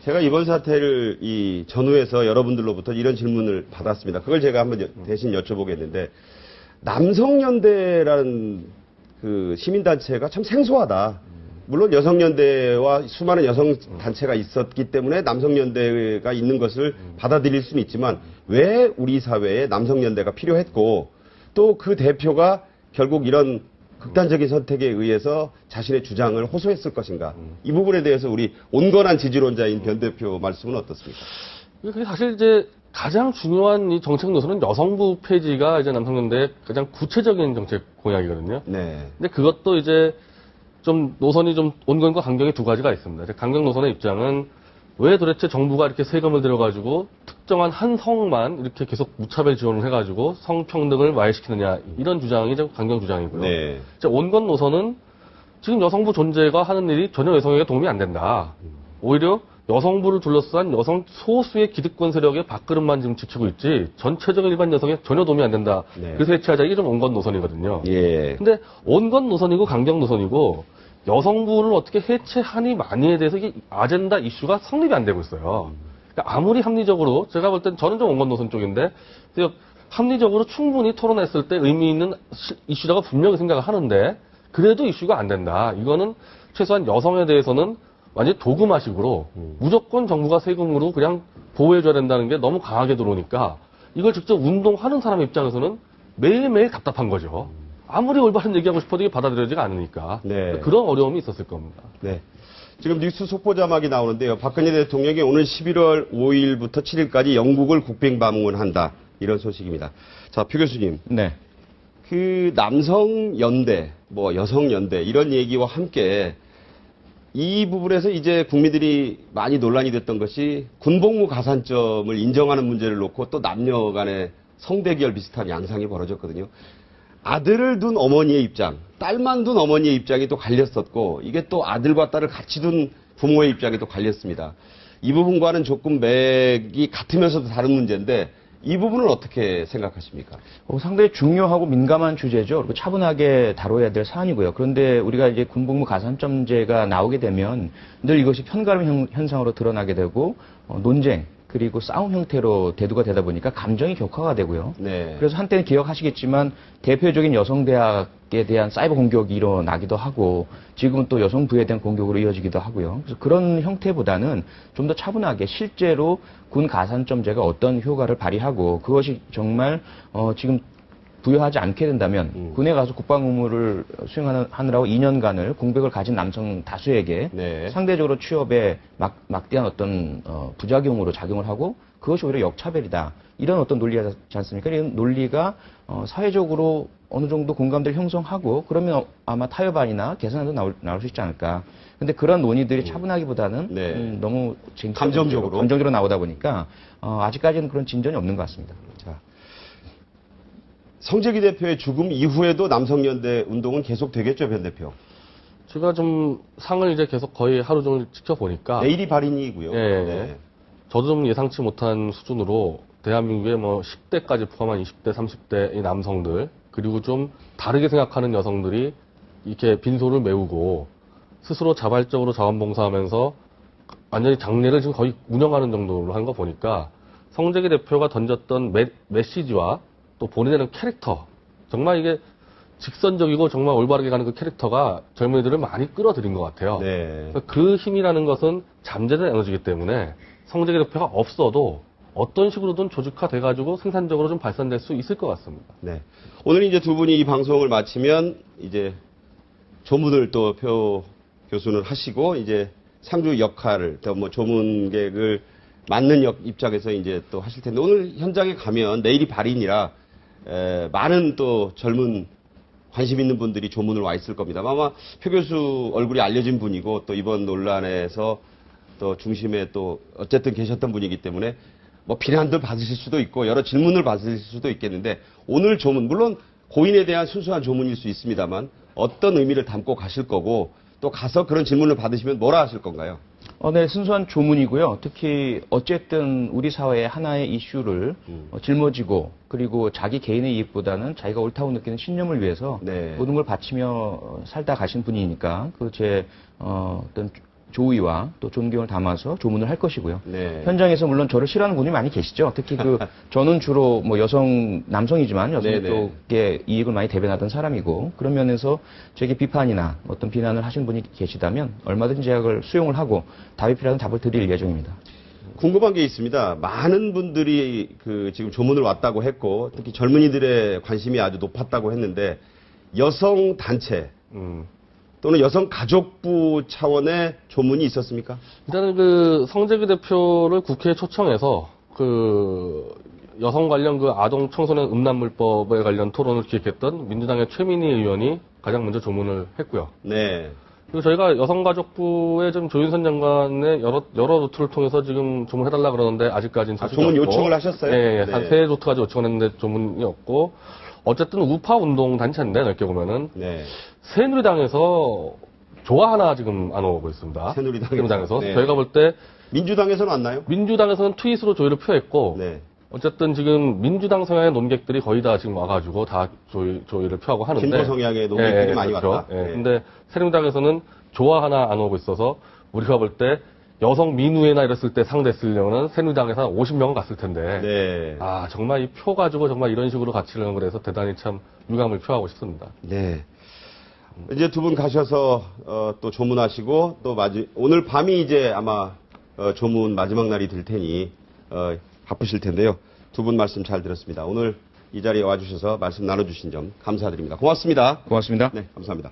제가 이번 사태를 이 전후에서 여러분들로부터 이런 질문을 받았습니다. 그걸 제가 한번 대신 여쭤보겠는데, 남성연대라는 그 시민단체가 참 생소하다. 물론 여성연대와 수많은 여성단체가 있었기 때문에 남성연대가 있는 것을 받아들일 수는 있지만, 왜 우리 사회에 남성연대가 필요했고, 또 그 대표가 결국 이런 극단적인 선택에 의해서 자신의 주장을 호소했을 것인가. 이 부분에 대해서 우리 온건한 지지론자인 변 대표 말씀은 어떻습니까? 그게 사실 이제 가장 중요한 이 정책 노선은 여성부 폐지가 이제 남성연대의 가장 구체적인 정책 공약이거든요. 네. 근데 그것도 이제 좀 노선이 좀 온건과 강경의 두 가지가 있습니다. 강경 노선의 입장은 왜 도대체 정부가 이렇게 세금을 들여가지고 특정한 한 성만 이렇게 계속 무차별 지원을 해가지고 성평등을 와해시키느냐, 이런 주장이 좀 강경 주장이고요. 네. 온건 노선은 지금 여성부 존재가 하는 일이 전혀 여성에게 도움이 안 된다. 오히려 여성부를 둘러싼 여성 소수의 기득권 세력의 밥그릇만 지금 지키고 있지 전체적인 일반 여성에 전혀 도움이 안 된다. 네. 그래서 해체하자. 이게 좀 온건 노선이거든요. 예. 근데 온건 노선이고 강경 노선이고 여성부를 어떻게 해체하니 마니에 대해서 이게 아젠다 이슈가 성립이 안 되고 있어요. 그러니까 아무리 합리적으로, 제가 볼 땐 저는 좀 온건 노선 쪽인데, 합리적으로 충분히 토론했을 때 의미 있는 이슈라고 분명히 생각을 하는데, 그래도 이슈가 안 된다. 이거는 최소한 여성에 대해서는 완전히 도구마식으로 무조건 정부가 세금으로 그냥 보호해줘야 된다는 게 너무 강하게 들어오니까, 이걸 직접 운동하는 사람 입장에서는 매일매일 답답한 거죠. 아무리 올바른 얘기하고 싶어도 이게 받아들여지가 않으니까. 네. 그런 어려움이 있었을 겁니다. 네. 지금 뉴스 속보 자막이 나오는데요. 박근혜 대통령이 오늘 11월 5일부터 7일까지 영국을 국빈 방문한다. 이런 소식입니다. 자, 표 교수님. 네. 그 남성연대, 뭐 여성연대 이런 얘기와 함께 이 부분에서 이제 국민들이 많이 논란이 됐던 것이 군복무 가산점을 인정하는 문제를 놓고 또 남녀 간의 성대결 비슷한 양상이 벌어졌거든요. 아들을 둔 어머니의 입장, 딸만 둔 어머니의 입장이 또 갈렸었고, 이게 또 아들과 딸을 같이 둔 부모의 입장이 또 갈렸습니다. 이 부분과는 조금 맥이 같으면서도 다른 문제인데, 이 부분을 어떻게 생각하십니까? 상당히 중요하고 민감한 주제죠. 그리고 차분하게 다뤄야 될 사안이고요. 그런데 우리가 이제 군복무 가산점제가 나오게 되면 늘 이것이 편가름 현상으로 드러나게 되고, 논쟁, 그리고 싸움 형태로 대두가 되다 보니까 감정이 격화가 되고요. 네. 그래서 한때는 기억하시겠지만 대표적인 여성대학에 대한 사이버 공격이 일어나기도 하고 지금은 또 여성부에 대한 공격으로 이어지기도 하고요. 그래서 그런 형태보다는 좀 더 차분하게 실제로 군 가산점제가 어떤 효과를 발휘하고 그것이 정말 지금 부여하지 않게 된다면 군에 가서 국방 의무를 수행하느라고 2년간을 공백을 가진 남성 다수에게 네. 상대적으로 취업에 막대한 어떤 부작용으로 작용을 하고 그것이 오히려 역차별이다. 이런 어떤 논리가 있지 않습니까? 이런 논리가 사회적으로 어느 정도 공감대를 형성하고 그러면 아마 타협안이나 개선안도 나올 수 있지 않을까. 근데 그런 논의들이 차분하기보다는 네. 너무 감정적으로 나오다 보니까 아직까지는 그런 진전이 없는 것 같습니다. 자, 성재기 대표의 죽음 이후에도 남성연대 운동은 계속 되겠죠, 변 대표? 제가 좀 상을 이제 계속 거의 하루 종일 지켜보니까. 내일이 발인이고요. 예. 네. 저도 좀 예상치 못한 수준으로 대한민국의 뭐 10대까지 포함한 20대, 30대의 남성들, 그리고 좀 다르게 생각하는 여성들이 이렇게 빈소를 메우고 스스로 자발적으로 자원봉사하면서 완전히 장례를 지금 거의 운영하는 정도로 하는 거 보니까 성재기 대표가 던졌던 메시지와 또 본인의 캐릭터, 정말 이게 직선적이고 정말 올바르게 가는 그 캐릭터가 젊은이들을 많이 끌어들인 것 같아요. 네. 그 힘이라는 것은 잠재된 에너지이기 때문에 성재기 대표가 없어도 어떤 식으로든 조직화돼가지고 생산적으로 좀 발산될 수 있을 것 같습니다. 네. 오늘 이제 두 분이 이 방송을 마치면 이제 조문을 또 표 교수는 하시고 이제 상주 역할을 또 뭐 조문객을 맡는 입장에서 이제 또 하실 텐데 오늘 현장에 가면 내일이 발인이라 많은 또 젊은 관심 있는 분들이 조문을 와 있을 겁니다. 아마 표 교수 얼굴이 알려진 분이고 또 이번 논란에서 또 중심에 또 어쨌든 계셨던 분이기 때문에 뭐 비난도 받으실 수도 있고 여러 질문을 받으실 수도 있겠는데 오늘 조문 물론 고인에 대한 순수한 조문일 수 있습니다만 어떤 의미를 담고 가실 거고 또 가서 그런 질문을 받으시면 뭐라 하실 건가요? 네, 순수한 조문이고요. 특히 어쨌든 우리 사회의 하나의 이슈를 짊어지고 그리고 자기 개인의 이익보다는 자기가 옳다고 느끼는 신념을 위해서 네. 모든 걸 바치며 살다 가신 분이니까 그 제 어떤 조의와 또 존경을 담아서 조문을 할 것이고요. 네. 현장에서 물론 저를 싫어하는 분이 많이 계시죠. 특히 저는 주로 뭐 남성이지만 여성 네네. 쪽의 이익을 많이 대변하던 사람이고 그런 면에서 제게 비판이나 어떤 비난을 하신 분이 계시다면 얼마든지 제가 그걸 수용을 하고 답이 필요하면 답을 드릴 예정입니다. 궁금한 게 있습니다. 많은 분들이 지금 조문을 왔다고 했고 특히 젊은이들의 관심이 아주 높았다고 했는데 여성 단체 또는 여성 가족부 차원의 조문이 있었습니까? 일단은 성재기 대표를 국회에 초청해서 여성 관련 아동 청소년 음란물법에 관련 토론을 기획했던 민주당의 최민희 의원이 가장 먼저 조문을 했고요. 네. 그리고 저희가 여성가족부의 좀 조윤선 장관의 여러 루트를 통해서 지금 조문해달라 그러는데 아직까지는 소식이 조문 없고. 요청을 하셨어요? 예, 네. 한 3루트까지 요청을 했는데 조문이 없고 어쨌든 우파 운동 단체인데 넓게 보면은 네. 새누리당에서 조화 하나 지금 안 오고 있습니다. 새누리당에서. 네. 저희가 볼 때 민주당에서는 왔나요? 민주당에서는 트윗으로 조의를 표했고 네. 어쨌든 지금 민주당 성향의 논객들이 거의 다 지금 와가지고 다 조의를 표하고 하는데 진보 성향의 논객들이 많이 그렇죠. 왔다. 예, 네. 근데 새누리당에서는 조화 하나 안 오고 있어서 우리가 볼 때 여성 민우회나 이랬을 때 상대했으려면 새누리당에서 한 50명은 갔을 텐데 네. 아 정말 이 표 가지고 정말 이런 식으로 가치를 그래서 대단히 참 유감을 표하고 싶습니다. 네. 이제 두 분 가셔서 또 조문하시고 또 오늘 밤이 이제 아마 조문 마지막 날이 될 테니 바쁘실 텐데요. 두 분 말씀 잘 들었습니다. 오늘 이 자리에 와주셔서 말씀 나눠주신 점 감사드립니다. 고맙습니다. 고맙습니다. 네, 감사합니다.